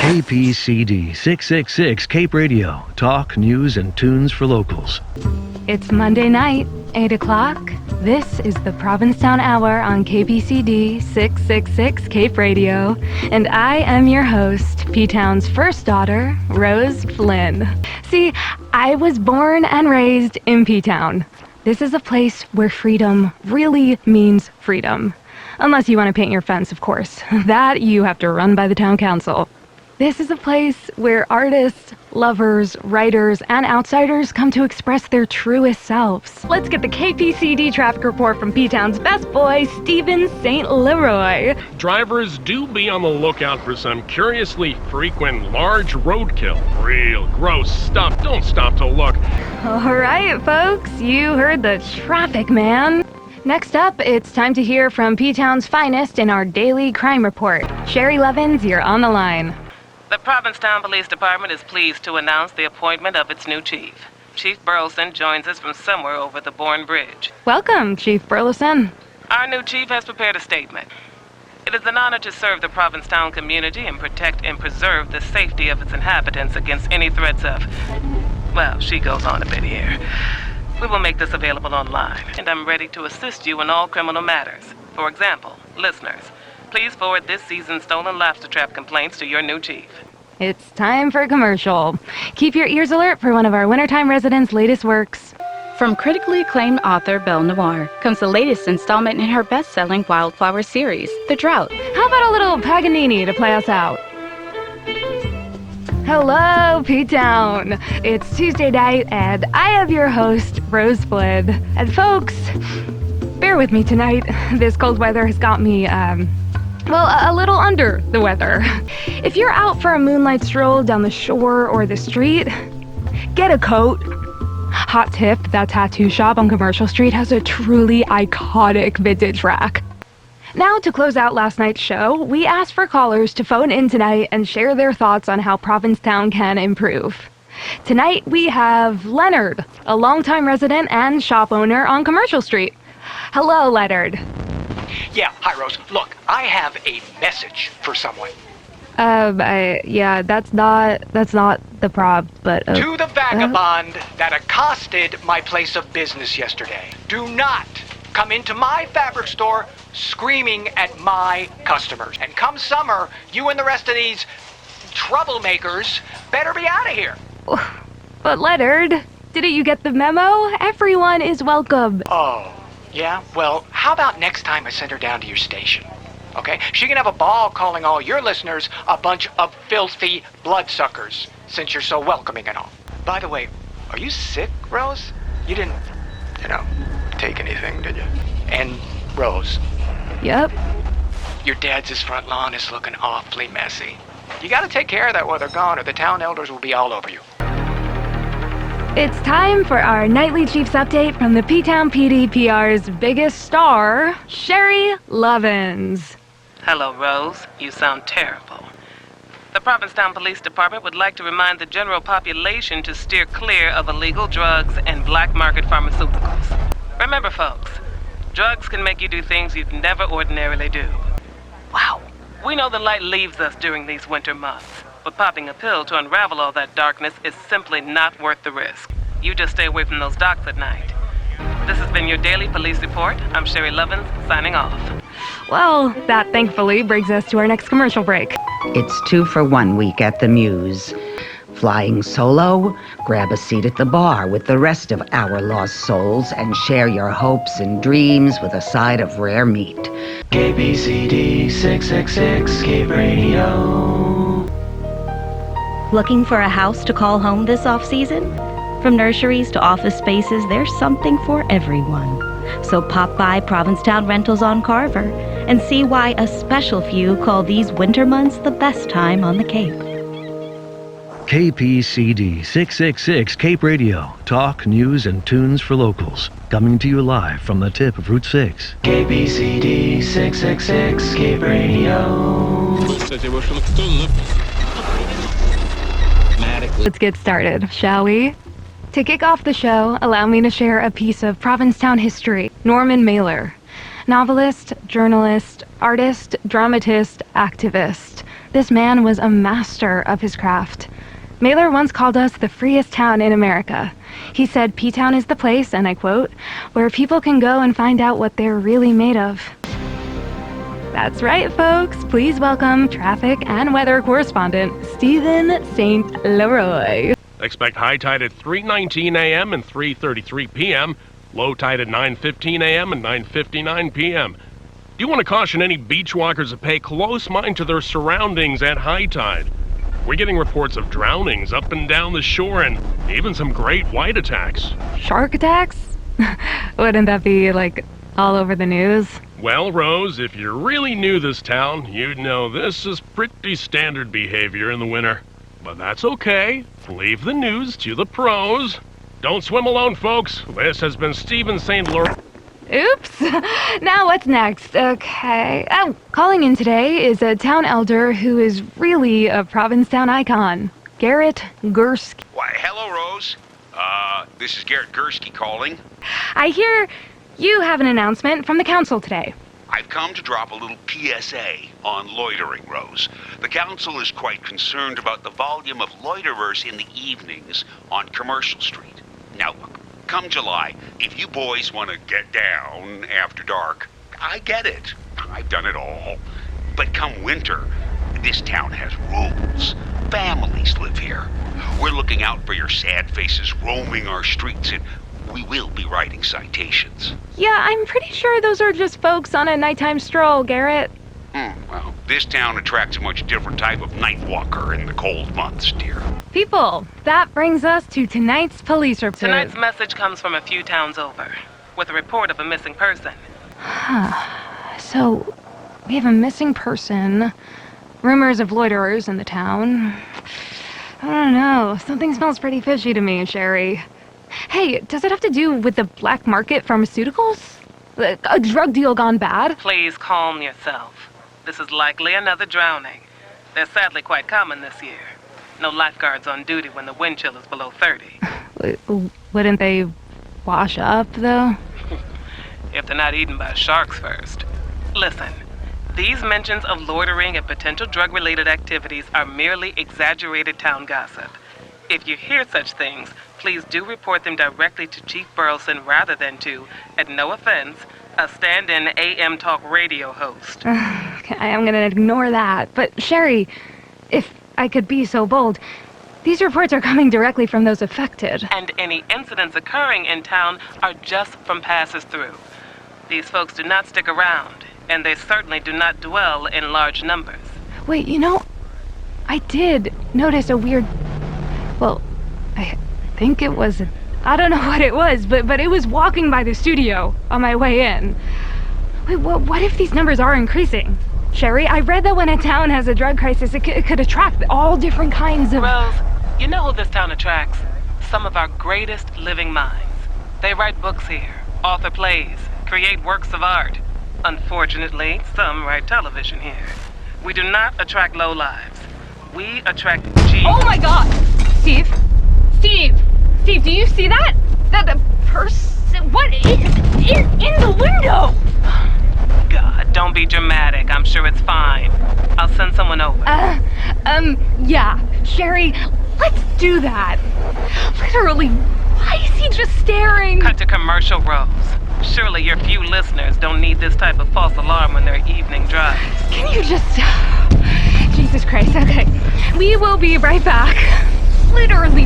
KPCD 666 Cape Radio. Talk, news, and tunes for locals. It's Monday night, 8 o'clock. This is the Provincetown Hour on KPCD 666 Cape Radio. And I am your host, P-Town's first daughter, Rose Flynn. See, I was born and raised in P-Town. This is a place where freedom really means freedom. Unless you want to paint your fence, of course. That you have to run by the town council. This is a place where artists, lovers, writers, and outsiders come to express their truest selves. Let's get the KPCD traffic report from P-Town's best boy, Stephen St. Leroy. Drivers, do be on the lookout for some curiously frequent large roadkill. Real gross stuff. Don't stop to look. All right, folks, you heard the traffic man. Next up, it's time to hear from P-Town's finest in our daily crime report. Sherry Levins, you're on the line. The Provincetown Police Department is pleased to announce the appointment of its new chief. Chief Burleson joins us from somewhere over the Bourne Bridge. Welcome, Chief Burleson. Our new chief has prepared a statement. It is an honor to serve the Provincetown community and protect and preserve the safety of its inhabitants against any threats of... Well, she goes on a bit here. We will make this available online, and I'm ready to assist you in all criminal matters. For example, listeners, please forward this season's stolen lobster trap complaints to your new chief. It's time for a commercial. Keep your ears alert for one of our wintertime residents' latest works. From critically acclaimed author Belle Noire comes the latest installment in her best-selling Wildflower series, The Drought. How about a little Paganini to play us out? Hello, P-Town. It's Tuesday night, and I am your host, Rose Flynn. And folks, bear with me tonight. This cold weather has got me, a little under the weather. If you're out for a moonlight stroll down the shore or the street, get a coat. Hot tip, that tattoo shop on Commercial Street has a truly iconic vintage rack. Now, to close out last night's show, we asked for callers to phone in tonight and share their thoughts on how Provincetown can improve. Tonight, we have Leonard, a longtime resident and shop owner on Commercial Street. Hello, Leonard. Yeah, hi, Rose. Look, I have a message for someone. That's not the prompt, but... To the vagabond that accosted my place of business yesterday. Do not come into my fabric store screaming at my customers. And come summer, you and the rest of these troublemakers better be out of here. But Leonard, didn't you get the memo? Everyone is welcome. Oh, yeah? Well, how about next time I send her down to your station? Okay? She can have a ball calling all your listeners a bunch of filthy bloodsuckers, since you're so welcoming and all. By the way, are you sick, Rose? You didn't, take anything, did you? And Rose. Yep. Your dad's front lawn is looking awfully messy. You gotta take care of that while they're gone, or the town elders will be all over you. It's time for our nightly Chiefs update from the P-Town PD PR's biggest star, Sherry Levins. Hello, Rose. You sound terrible. The Provincetown Police Department would like to remind the general population to steer clear of illegal drugs and black market pharmaceuticals. Remember, folks, drugs can make you do things you'd never ordinarily do. Wow. We know the light leaves us during these winter months, but popping a pill to unravel all that darkness is simply not worth the risk. You just stay away from those docks at night. This has been your daily police report. I'm Sherry Levins, signing off. Well, that thankfully brings us to our next commercial break. It's 2 for 1 week at the Muse. Flying solo? Grab a seat at the bar with the rest of our lost souls and share your hopes and dreams with a side of rare meat. KPCD 666 Cape Radio. Looking for a house to call home this off-season? From nurseries to office spaces, there's something for everyone. So pop by Provincetown Rentals on Carver and see why a special few call these winter months the best time on the Cape. KPCD 666 Cape Radio. Talk, news, and tunes for locals. Coming to you live from the tip of Route 6. KPCD 666 Cape Radio. Let's get started, shall we? To kick off the show, allow me to share a piece of Provincetown history. Norman Mailer, novelist, journalist, artist, dramatist, activist. This man was a master of his craft. Mailer once called us the freest town in America. He said P-Town is the place, and I quote, where people can go and find out what they're really made of. That's right, folks. Please welcome traffic and weather correspondent Stephen St. Leroy. Expect high tide at 3:19 a.m. and 3:33 p.m., low tide at 9:15 a.m. and 9:59 p.m. Do you want to caution any beach walkers to pay close mind to their surroundings at high tide? We're getting reports of drownings up and down the shore and even some great white attacks. Shark attacks? Wouldn't that be, like, all over the news? Well, Rose, if you really knew this town, you'd know this is pretty standard behavior in the winter. But that's okay. Leave the news to the pros. Don't swim alone, folks. This has been Stephen St. Leroy. Oops. Now what's next? Okay. Oh, calling in today is a town elder who is really a Provincetown icon. Garrett Gursky. Why, hello, Rose. This is Garrett Gursky calling. I hear you have an announcement from the council today. I've come to drop a little PSA on loitering, Rose. The council is quite concerned about the volume of loiterers in the evenings on Commercial Street. Now, come July, if you boys want to get down after dark, I get it. I've done it all. But come winter, this town has rules. Families live here. We're looking out for your sad faces roaming our streets, and we will be writing citations. Yeah, I'm pretty sure those are just folks on a nighttime stroll, Garrett. Well, this town attracts a much different type of night walker in the cold months, dear. People, that brings us to tonight's police report. Tonight's message comes from a few towns over, with a report of a missing person. So, we have a missing person, rumors of loiterers in the town. I don't know, something smells pretty fishy to me, Sherry. Hey, does it have to do with the black market pharmaceuticals? A drug deal gone bad? Please calm yourself. This is likely another drowning. They're sadly quite common this year. No lifeguards on duty when the wind chill is below 30. Wouldn't they wash up, though? If they're not eaten by sharks first. Listen, these mentions of loitering and potential drug-related activities are merely exaggerated town gossip. If you hear such things, please do report them directly to Chief Burleson rather than to, and no offense, a stand-in AM talk radio host. Okay, I'm gonna ignore that. But Sherry, if I could be so bold, these reports are coming directly from those affected. And any incidents occurring in town are just from passes through. These folks do not stick around, and they certainly do not dwell in large numbers. Wait, I did notice a weird... Well, I think it was... I don't know what it was, but it was walking by the studio on my way in. Wait, what if these numbers are increasing? Sherry, I read that when a town has a drug crisis, it could attract all different kinds of... Rose, you know who this town attracts? Some of our greatest living minds. They write books here, author plays, create works of art. Unfortunately, some write television here. We do not attract lowlives. We attract genius. Oh my God! Steve, do you see that? The person... What is in the window? God, don't be dramatic. I'm sure it's fine. I'll send someone over. Yeah. Sherry, let's do that. Literally, why is he just staring? Cut to commercial, Rose. Surely your few listeners don't need this type of false alarm on their evening drives. Can you just... Jesus Christ, okay. We will be right back. Literally...